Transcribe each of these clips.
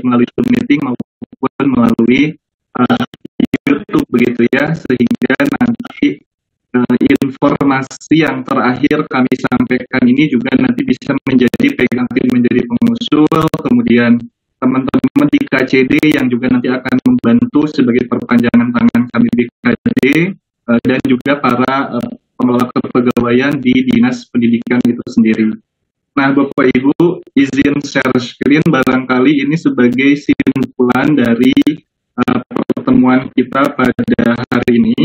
melalui Zoom meeting maupun melalui YouTube begitu ya, sehingga nanti informasi yang terakhir kami sampaikan ini juga nanti bisa menjadi pegangan menjadi pengusul, kemudian teman-teman di KCD yang juga nanti akan membantu sebagai perpanjangan tangan kami di KCD, dan juga para pengelola kepegawaian di Dinas Pendidikan itu sendiri. Nah, Bapak Ibu, izin share screen barangkali ini sebagai simpulan dari pertemuan kita pada hari ini.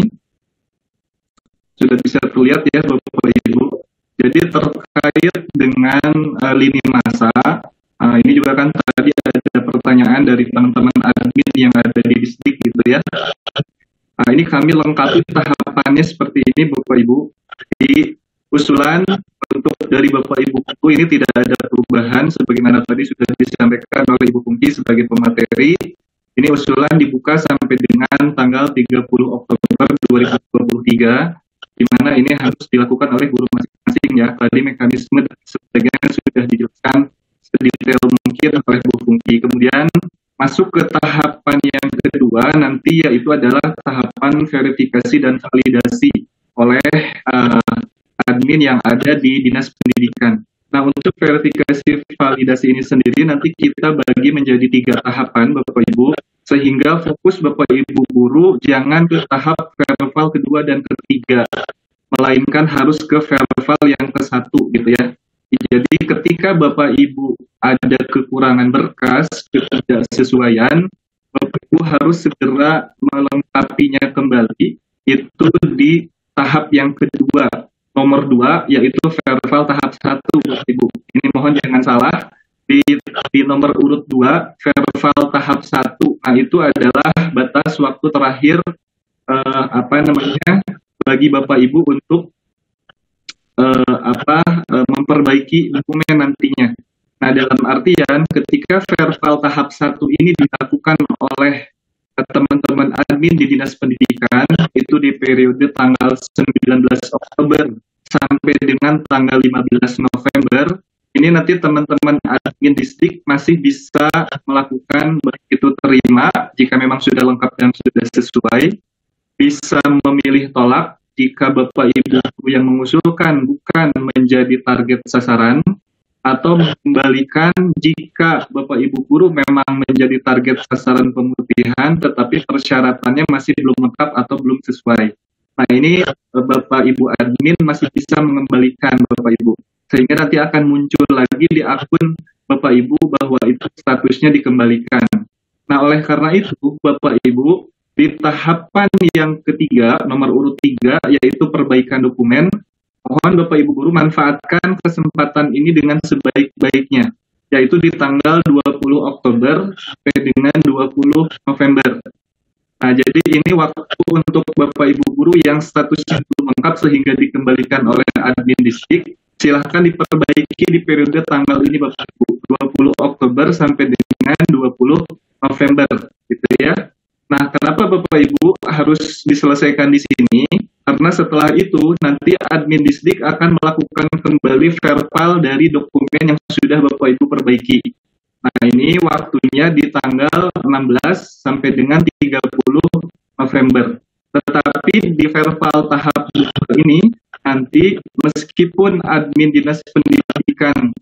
Sudah bisa terlihat ya Bapak Ibu. Jadi terkait dengan lini masa, ini juga kan tadi ada pertanyaan dari teman-teman admin yang ada di distrik gitu ya. Ini kami lengkapi tahapannya seperti ini Bapak Ibu. Di usulan untuk dari Bapak Ibu ini tidak ada perubahan sebagaimana tadi sudah disampaikan oleh Ibu Pungki sebagai pemateri. Ini usulan dibuka sampai dengan tanggal 30 Oktober 2023, di mana ini harus dilakukan oleh guru masing-masing ya. Tadi mekanisme sebagaimana sudah dijelaskan sedetail mungkin oleh Bu Pungki. Kemudian masuk ke tahapan yang kedua nanti, yaitu adalah tahapan verifikasi dan validasi oleh admin yang ada di Dinas Pendidikan. Nah, untuk verifikasi validasi ini sendiri nanti kita bagi menjadi 3 tahapan Bapak Ibu, sehingga fokus Bapak Ibu guru jangan ke tahap verval kedua dan ketiga, melainkan harus ke verval yang ke-1 gitu ya. Jadi ketika Bapak Ibu ada kekurangan berkas, ketidaksesuaian, Bapak Ibu harus segera melengkapinya kembali, itu di tahap yang kedua, nomor 2, yaitu verval tahap 1 Bapak Ibu. Ini mohon jangan salah, di nomor urut 2, verval tahap 1, nah itu adalah batas waktu terakhir bagi Bapak Ibu untuk memperbaiki dokumen nantinya. Nah, dalam artian ketika verval tahap 1 ini dilakukan oleh teman-teman admin di Dinas Pendidikan, itu di periode tanggal 19 Oktober sampai dengan tanggal 15 November, ini nanti teman-teman admin distrik masih bisa melakukan, begitu terima jika memang sudah lengkap dan sudah sesuai, bisa memilih tolak jika Bapak Ibu yang mengusulkan bukan menjadi target sasaran, atau mengembalikan jika Bapak Ibu guru memang menjadi target sasaran pemutihan tetapi persyaratannya masih belum lengkap atau belum sesuai. Nah, ini Bapak Ibu admin masih bisa mengembalikan Bapak Ibu, sehingga nanti akan muncul lagi di akun Bapak Ibu bahwa itu statusnya dikembalikan. Nah, oleh karena itu Bapak Ibu di tahapan yang ketiga, nomor urut 3, yaitu perbaikan dokumen, mohon Bapak Ibu guru manfaatkan kesempatan ini dengan sebaik-baiknya, yaitu di tanggal 20 Oktober sampai dengan 20 November. Nah, jadi ini waktu untuk Bapak Ibu guru yang statusnya belum lengkap sehingga dikembalikan oleh admin distrik, silahkan diperbaiki di periode tanggal ini Bapak Ibu, 20 Oktober sampai dengan 20 November, gitu ya. Nah, kenapa Bapak Ibu harus diselesaikan di sini? Karena setelah itu nanti admin distrik akan melakukan kembali verval dari dokumen yang sudah Bapak Ibu perbaiki. Nah, ini waktunya di tanggal 16 sampai dengan 30 November. Tetapi di verval tahap ini nanti meskipun admin Dinas Pendidikan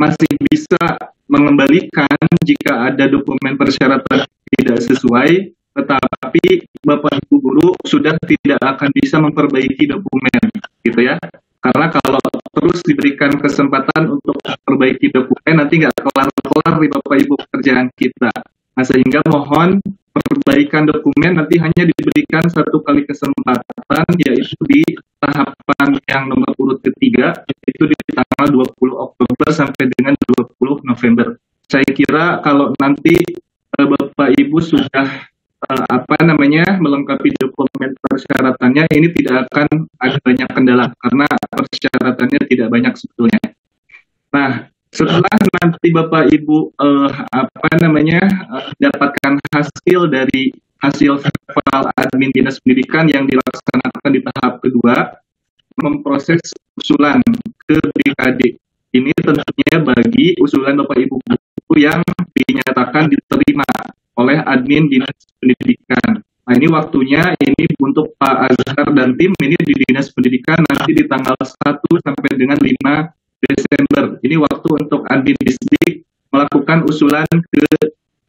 masih bisa mengembalikan jika ada dokumen persyaratan tidak sesuai, tetapi Bapak Ibu guru sudah tidak akan bisa memperbaiki dokumen, gitu ya. Karena kalau terus diberikan kesempatan untuk memperbaiki dokumen, nanti nggak kelar-kelar di Bapak Ibu pekerjaan kita. Nah, sehingga mohon perbaikan dokumen nanti hanya diberikan 1 kali kesempatan, yaitu di tahapan yang nomor urut ketiga, yaitu di tanggal 20 Oktober sampai dengan 20 November. Saya kira kalau nanti Bapak Ibu sudah melengkapi dokumen persyaratannya, ini tidak akan ada banyak kendala karena persyaratannya tidak banyak sebetulnya. Nah, setelah nanti Bapak Ibu mendapatkan hasil dari hasil verval admin Dinas Pendidikan yang dilaksanakan di tahap kedua, memproses usulan ke BKD. Ini tentunya bagi usulan Bapak Ibu guru yang dinyatakan admin Dinas Pendidikan. Nah, ini waktunya ini untuk Pak Azhar dan tim ini di Dinas Pendidikan nanti di tanggal 1 sampai dengan 5 Desember. Ini waktu untuk admin Disdik melakukan usulan ke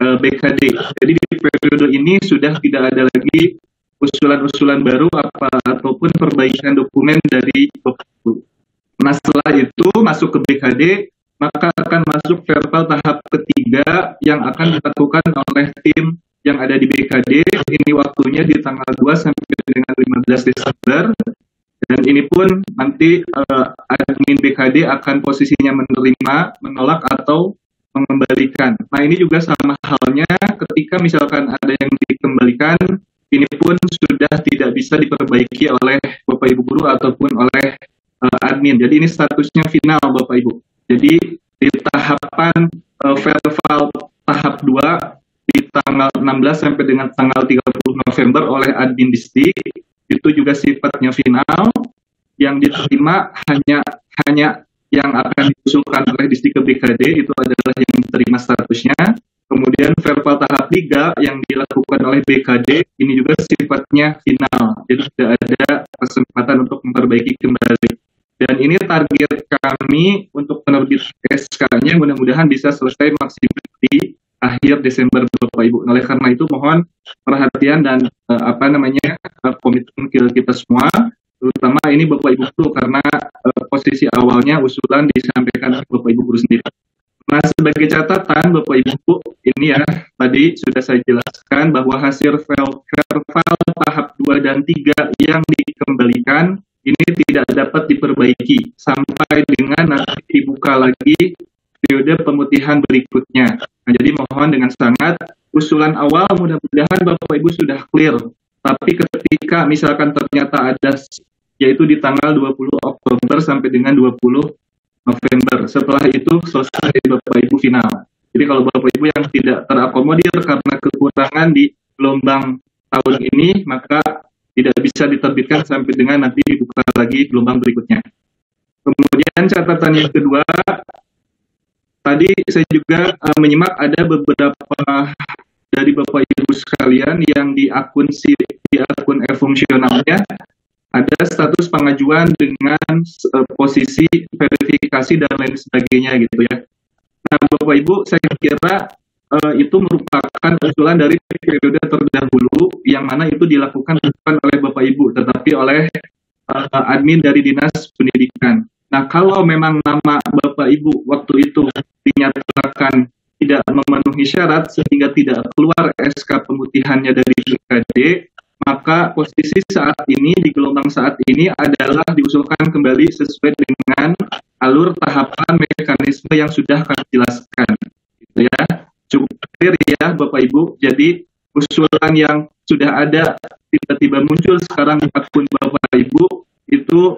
BKD. Jadi di periode ini sudah tidak ada lagi usulan-usulan baru ataupun perbaikan dokumen dari Bapak Ibu. Nah, setelah itu masuk ke BKD, maka akan masuk verbal tahap ketiga yang akan dilakukan oleh tim yang ada di BKD. Ini waktunya di tanggal 2 sampai dengan 15 Desember. Dan ini pun nanti admin BKD akan posisinya menerima, menolak, atau mengembalikan. Nah, ini juga sama halnya ketika misalkan ada yang dikembalikan, ini pun sudah tidak bisa diperbaiki oleh Bapak Ibu guru ataupun oleh admin. Jadi ini statusnya final Bapak Ibu. Jadi di tahapan verbal tahap 2 di tanggal 16 sampai dengan tanggal 30 November oleh admin Disdik itu juga sifatnya final. Yang diterima hanya yang akan diusulkan oleh Disdik ke BKD itu adalah yang diterima statusnya. Kemudian verbal tahap 3 yang dilakukan oleh BKD ini juga sifatnya final. Jadi tidak ada kesempatan untuk memperbaiki kembali. Dan ini target kami untuk penerbit SK-nya mudah-mudahan bisa selesai maksimal di akhir Desember Bapak Ibu. Oleh karena itu mohon perhatian dan komitmen kita semua, terutama ini Bapak Ibu guru karena posisi awalnya usulan disampaikan oleh Bapak Ibu guru sendiri. Nah, sebagai catatan Bapak Ibu, ini ya tadi sudah saya jelaskan bahwa hasil verbal tahap 2 dan 3 yang dikembalikan ini tidak dapat diperbaiki sampai dengan nanti dibuka lagi periode pemutihan berikutnya. Nah, jadi mohon dengan sangat usulan awal mudah-mudahan Bapak Ibu sudah clear. Tapi ketika misalkan ternyata ada yaitu di tanggal 20 Oktober sampai dengan 20 November. Setelah itu selesai Bapak Ibu final. Jadi kalau Bapak Ibu yang tidak terakomodir karena kekurangan di gelombang tahun ini, maka tidak bisa diterbitkan sampai dengan nanti dibuka lagi gelombang berikutnya. Kemudian catatan yang kedua, tadi saya juga menyimak ada beberapa dari Bapak Ibu sekalian yang di akun e-fungsionalnya ada status pengajuan dengan posisi verifikasi dan lain sebagainya gitu ya. Nah, Bapak Ibu, saya kira itu merupakan usulan dari periode terdahulu yang mana itu dilakukan bukan oleh Bapak Ibu, tetapi oleh admin dari Dinas Pendidikan. Nah, kalau memang nama Bapak Ibu waktu itu dinyatakan tidak memenuhi syarat sehingga tidak keluar SK pemutihannya dari BKD, maka posisi saat ini di gelombang saat ini adalah diusulkan kembali sesuai dengan alur tahapan mekanisme yang sudah kami jelaskan. Gitu ya. Cukup clear ya Bapak Ibu. Jadi usulan yang sudah ada tiba-tiba muncul sekarang di akun Bapak Ibu itu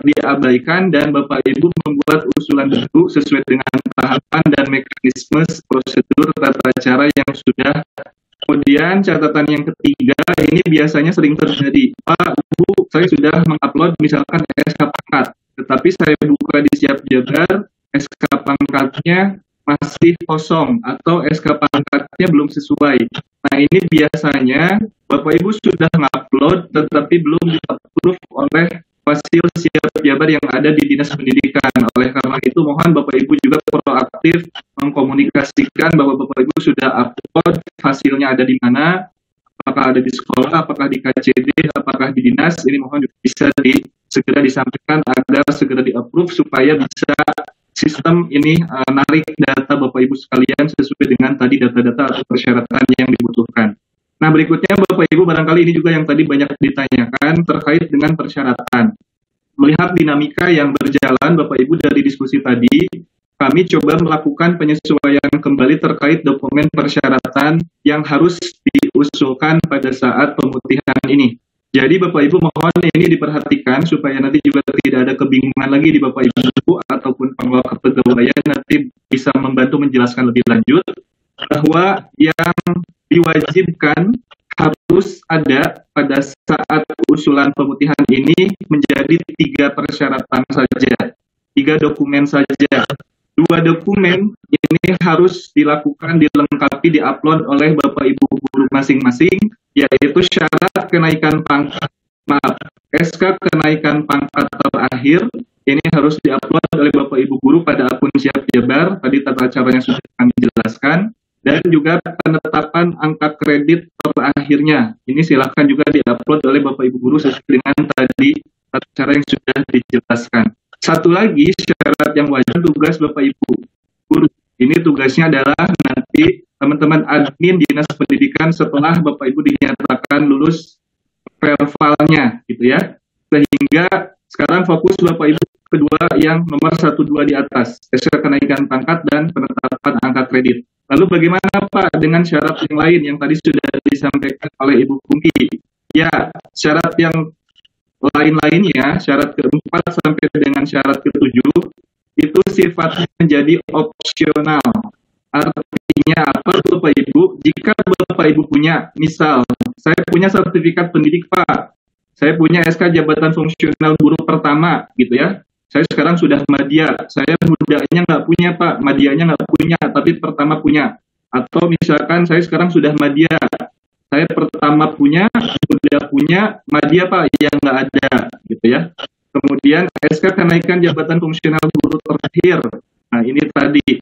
diabaikan dan Bapak Ibu membuat usulan baru sesuai dengan tahapan dan mekanisme prosedur tata cara yang sudah. Kemudian catatan yang ketiga, ini biasanya sering terjadi. Pak, Bu, saya sudah mengupload misalkan SK pangkat, tetapi saya buka di Siap Jabar, SK pangkatnya masih kosong atau SK pangkatnya belum sesuai. Nah, ini biasanya Bapak Ibu sudah mengupload tetapi belum di-approve oleh Fasil Siap Jabar yang ada di Dinas Pendidikan. Oleh karena itu mohon Bapak Ibu juga proaktif mengkomunikasikan bahwa Bapak Ibu sudah upload, hasilnya ada di mana, apakah ada di sekolah, apakah di KCD, apakah di dinas. Ini mohon bisa segera disampaikan agar segera di-approve supaya bisa sistem ini narik data Bapak Ibu sekalian sesuai dengan tadi data-data atau persyaratan yang dibutuhkan. Nah, berikutnya Bapak Ibu barangkali ini juga yang tadi banyak ditanyakan terkait dengan persyaratan. Melihat dinamika yang berjalan Bapak Ibu dari diskusi tadi, kami coba melakukan penyesuaian kembali terkait dokumen persyaratan yang harus diusulkan pada saat pemutihan ini. Jadi Bapak Ibu mohon ini diperhatikan supaya nanti juga tidak ada kebingungan lagi di Bapak Ibu ataupun pengelola kepegawaian nanti bisa membantu menjelaskan lebih lanjut bahwa yang diwajibkan harus ada pada saat usulan pemutihan ini menjadi 3 persyaratan saja, 3 dokumen saja. 2 dua dokumen ini harus dilakukan, dilengkapi, diupload oleh Bapak Ibu guru masing-masing, yaitu syarat kenaikan pangkat, SK kenaikan pangkat terakhir, ini harus diupload oleh Bapak Ibu guru pada akun Siap Jabar, tadi tata caranya sudah kami jelaskan, dan juga penetapan angka kredit terakhirnya. Ini silakan juga diupload oleh Bapak Ibu guru sesuai dengan tadi tata cara yang sudah dijelaskan. Satu lagi syarat yang wajib tugas Bapak Ibu guru. Ini tugasnya adalah nanti teman-teman admin Dinas Pendidikan setelah Bapak Ibu dinyatakan lulus verbalnya gitu ya. Sehingga sekarang fokus Bapak Ibu kedua yang nomor 1, 2 di atas, SK kenaikan pangkat dan penetapan angka kredit. Lalu bagaimana Pak dengan syarat yang lain yang tadi sudah disampaikan oleh Ibu Pungki? Ya, syarat yang lain-lainnya, syarat keempat sampai dengan syarat ketujuh, itu sifatnya menjadi opsional. Artinya apa Bapak Ibu? Jika Bapak Ibu punya, misal, saya punya sertifikat pendidik Pak, saya punya SK jabatan fungsional guru pertama, gitu ya. Saya sekarang sudah madya, saya mudanya nggak punya Pak, madyanya nggak punya, tapi pertama punya. Atau misalkan saya sekarang sudah madya, saya pertama punya, sudah punya, madya Pak yang nggak ada, gitu ya. Kemudian SK kenaikan jabatan fungsional guru terakhir. Nah ini tadi,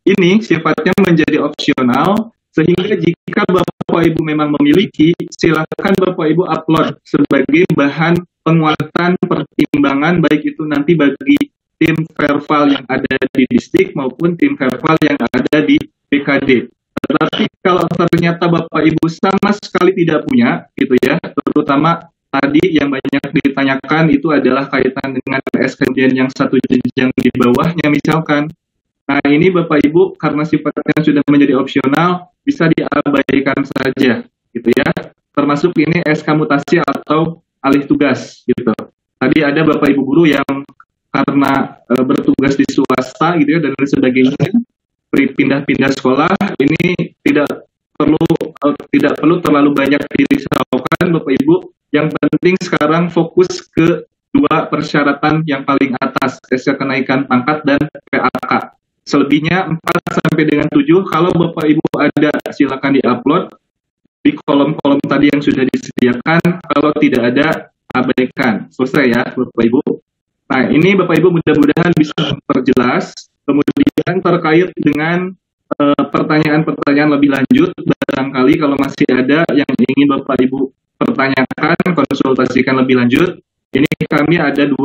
ini sifatnya menjadi opsional, sehingga jika Bapak Ibu memang memiliki, silakan Bapak Ibu upload sebagai bahan penguatan pertimbangan, baik itu nanti bagi tim verbal yang ada di distrik maupun tim verbal yang ada di BKD. Tetapi kalau ternyata Bapak Ibu sama sekali tidak punya, gitu ya, terutama tadi yang banyak ditanyakan itu adalah kaitan dengan SK yang satu jenjang di bawahnya misalkan. Nah ini Bapak Ibu karena sifatnya sudah menjadi opsional, bisa diabaikan saja, gitu ya. Termasuk ini SK mutasi atau alih tugas, gitu. Tadi ada Bapak Ibu guru yang karena bertugas di swasta, gitu ya, dan lain sebagainya, pindah-pindah sekolah, ini tidak perlu terlalu banyak dirisaukan Bapak Ibu. Yang penting sekarang fokus ke dua persyaratan yang paling atas, SK kenaikan pangkat dan PAK. Selebihnya 4 sampai dengan 7, kalau Bapak Ibu ada silakan diupload di kolom-kolom tadi yang sudah disediakan, kalau tidak ada abaikan. Selesai ya Bapak Ibu. Nah ini Bapak Ibu mudah-mudahan bisa memperjelas. Kemudian terkait dengan pertanyaan-pertanyaan lebih lanjut, barangkali kalau masih ada yang ingin Bapak Ibu pertanyakan, konsultasikan lebih lanjut, ini kami ada 2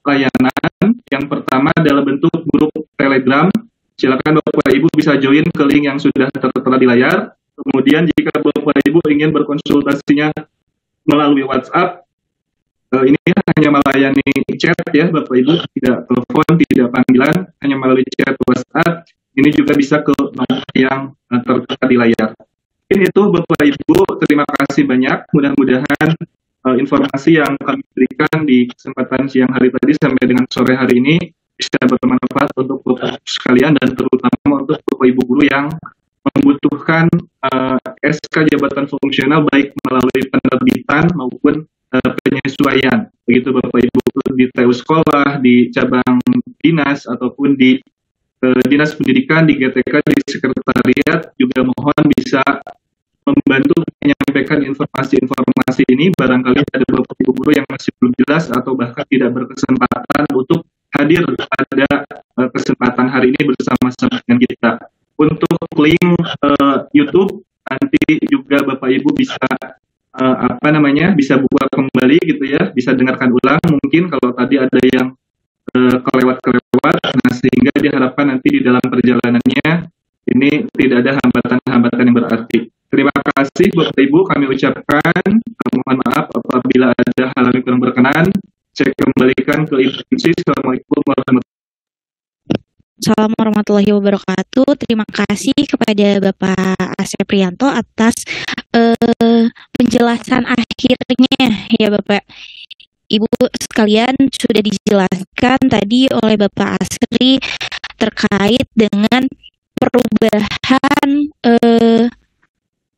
layanan. Yang pertama adalah bentuk grup Telegram. Silakan Bapak Ibu bisa join ke link yang sudah tertera di layar. Kemudian jika Bapak Ibu ingin berkonsultasinya melalui WhatsApp, ini hanya melayani chat ya Bapak Ibu, tidak telepon, tidak panggilan, hanya melalui chat WhatsApp. Ini juga bisa ke nomor yang tertera di layar. Ini itu Bapak Ibu, terima kasih banyak. Mudah-mudahan informasi yang kami berikan di kesempatan siang hari tadi sampai dengan sore hari ini bisa bermanfaat untuk Bapak sekalian dan terutama untuk Bapak Ibu guru yang membutuhkan SK jabatan fungsional baik melalui penerbitan maupun penyesuaian. Begitu Bapak Ibu di TU sekolah, di cabang dinas ataupun di Dinas Pendidikan, di GTK, di sekretariat, juga mohon bisa membantu menyampaikan informasi-informasi ini. Barangkali ada Bapak Ibu guru yang masih belum jelas atau bahkan tidak berkesempatan untuk hadir pada kesempatan hari ini bersama-sama dengan kita. Untuk link YouTube nanti juga Bapak Ibu bisa bisa buka kembali gitu ya, bisa dengarkan ulang mungkin kalau tadi ada yang kelewat-kelewat. Nah sehingga diharapkan nanti di dalam perjalanannya ini tidak ada hambatan-hambatan yang berarti. Terima kasih Bapak Ibu, kami ucapkan mohon maaf apabila ada hal yang kurang berkenan. Saya kembalikan ke Ibu Pungki. Assalamualaikum warahmatullahi wabarakatuh. Terima kasih kepada Bapak Asep Prianto atas penjelasan akhirnya ya Bapak. Ibu sekalian sudah dijelaskan tadi oleh Bapak Asri terkait dengan perubahan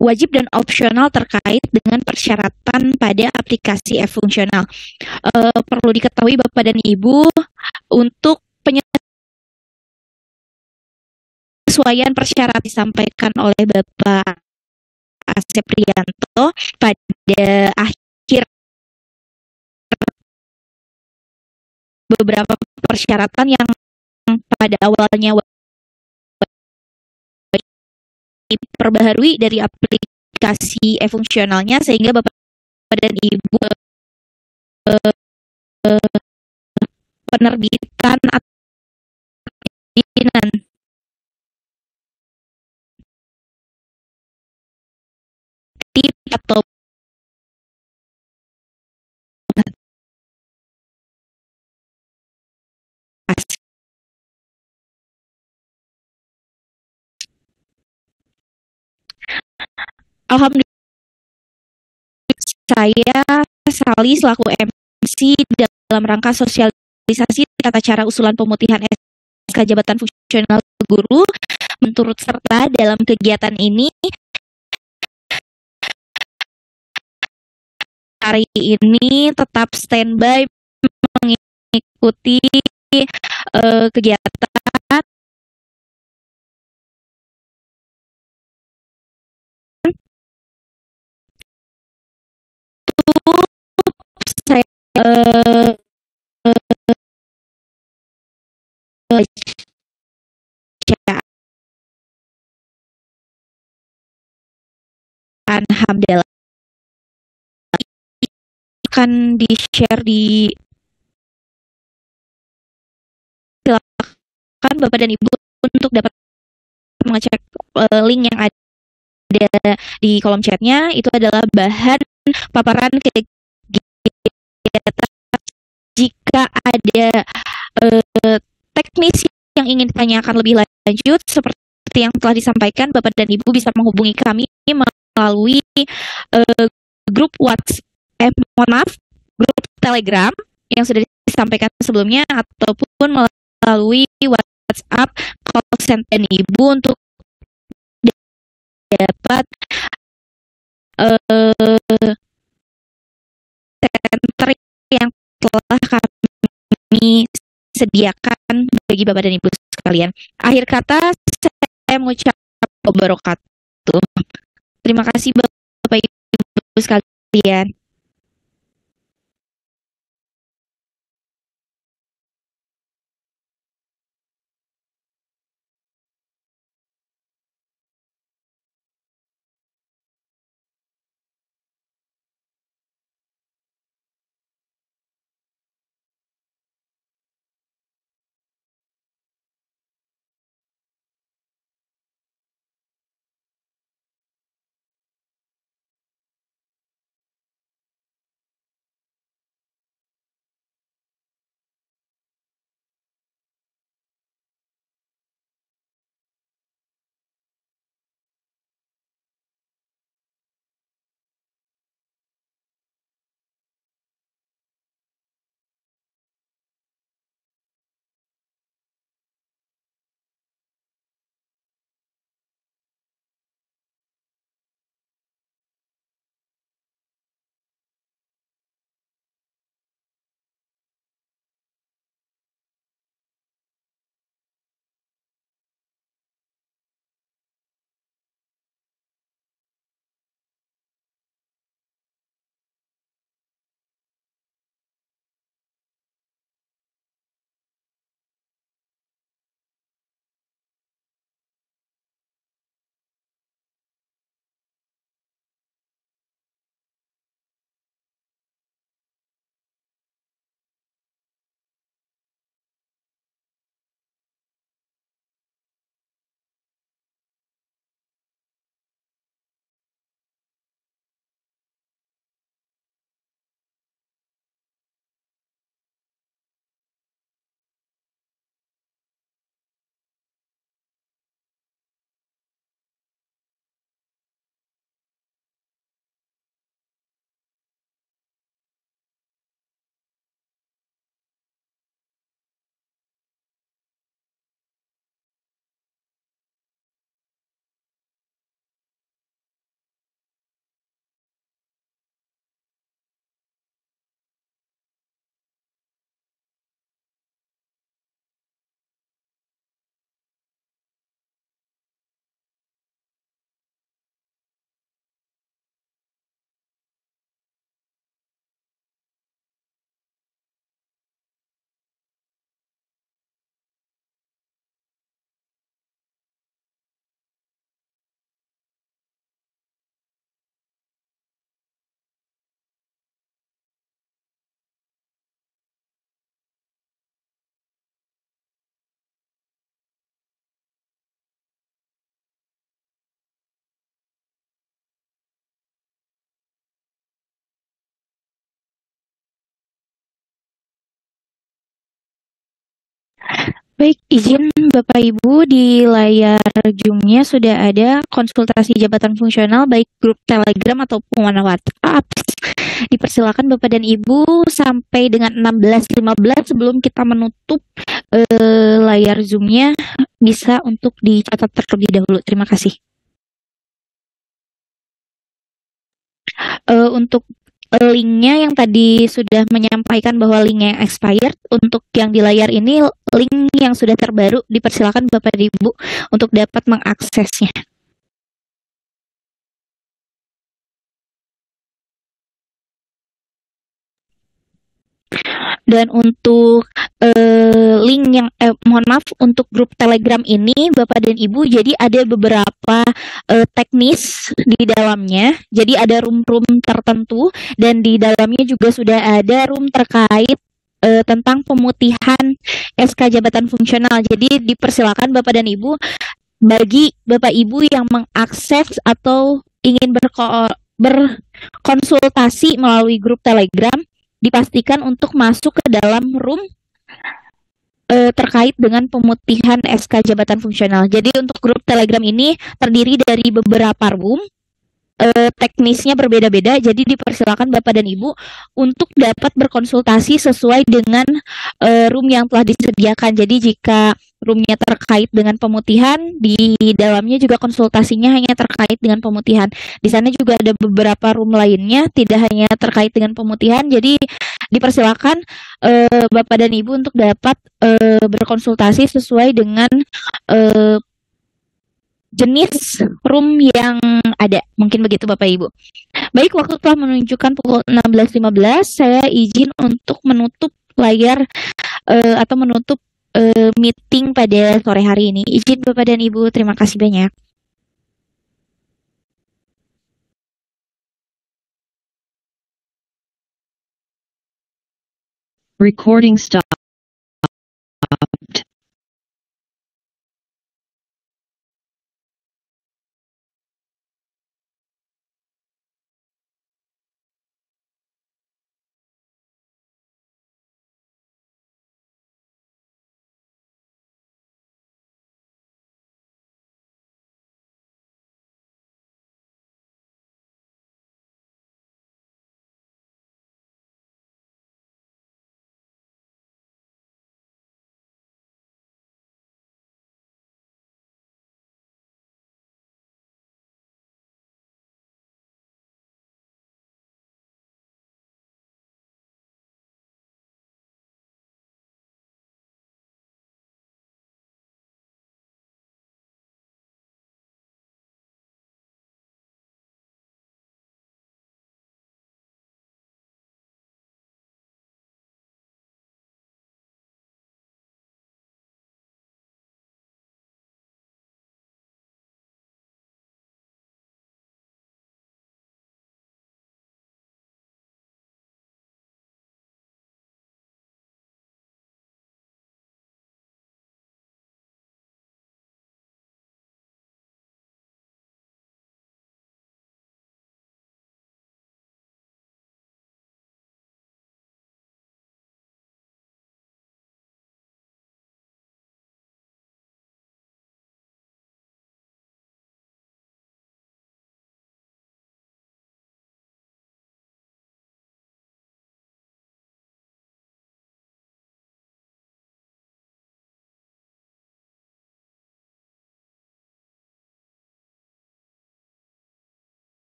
wajib dan opsional terkait dengan persyaratan pada aplikasi e-fungsional. Perlu diketahui Bapak dan Ibu, untuk penyesuaian persyarat disampaikan oleh Bapak Asep Prianto pada akhir beberapa persyaratan yang pada awalnya diperbaharui dari aplikasi e-fungsionalnya sehingga Bapak dan Ibu penerbitan nanti atau alhamdulillah saya Sali selaku MC dalam rangka sosialisasi tata cara usulan pemutihan SK jabatan fungsional guru menturut serta dalam kegiatan ini. Hari ini tetap standby mengikuti kegiatan saya bacaan hamdalah akan di-share di silakan Bapak dan Ibu untuk dapat mengecek link yang ada di kolom chatnya. Itu adalah bahan paparan kegiatan. Jika ada teknis yang ingin ditanyakan lebih lanjut seperti yang telah disampaikan, Bapak dan Ibu bisa menghubungi kami melalui grup WhatsApp, grup Telegram yang sudah disampaikan sebelumnya ataupun melalui WhatsApp call center Ibu untuk dapat center yang telah kami sediakan bagi Bapak dan Ibu sekalian. Akhir kata saya mengucap wabarakatuh. Terima kasih Bapak Ibu sekalian. Baik, izin Bapak Ibu di layar Zoom-nya sudah ada konsultasi jabatan fungsional baik grup Telegram ataupun WhatsApp. Dipersilakan Bapak dan Ibu sampai dengan 16.15 sebelum kita menutup layar Zoom-nya bisa untuk dicatat terlebih dahulu. Terima kasih. Untuk linknya yang tadi sudah menyampaikan bahwa linknya yang expired, untuk yang di layar ini link yang sudah terbaru, dipersilakan Bapak dan Ibu untuk dapat mengaksesnya. Dan untuk link yang mohon maaf untuk grup Telegram ini Bapak dan Ibu, jadi ada beberapa teknis di dalamnya. Jadi ada room-room tertentu dan di dalamnya juga sudah ada room terkait tentang pemutihan SK jabatan fungsional. Jadi dipersilakan Bapak dan Ibu, bagi Bapak Ibu yang mengakses atau ingin berkonsultasi melalui grup Telegram, dipastikan untuk masuk ke dalam room terkait dengan pemutihan SK jabatan fungsional. Jadi untuk grup Telegram ini terdiri dari beberapa room, teknisnya berbeda-beda, jadi dipersilakan Bapak dan Ibu untuk dapat berkonsultasi sesuai dengan room yang telah disediakan. Jadi jika roomnya terkait dengan pemutihan, di dalamnya juga konsultasinya hanya terkait dengan pemutihan. Di sana juga ada beberapa room lainnya, tidak hanya terkait dengan pemutihan, jadi dipersilakan Bapak dan Ibu untuk dapat berkonsultasi sesuai dengan jenis room yang ada. Mungkin begitu Bapak Ibu. Baik, waktu telah menunjukkan pukul 16.15. Saya izin untuk menutup layar atau menutup meeting pada sore hari ini. Izin Bapak dan Ibu, terima kasih banyak. Recording stop.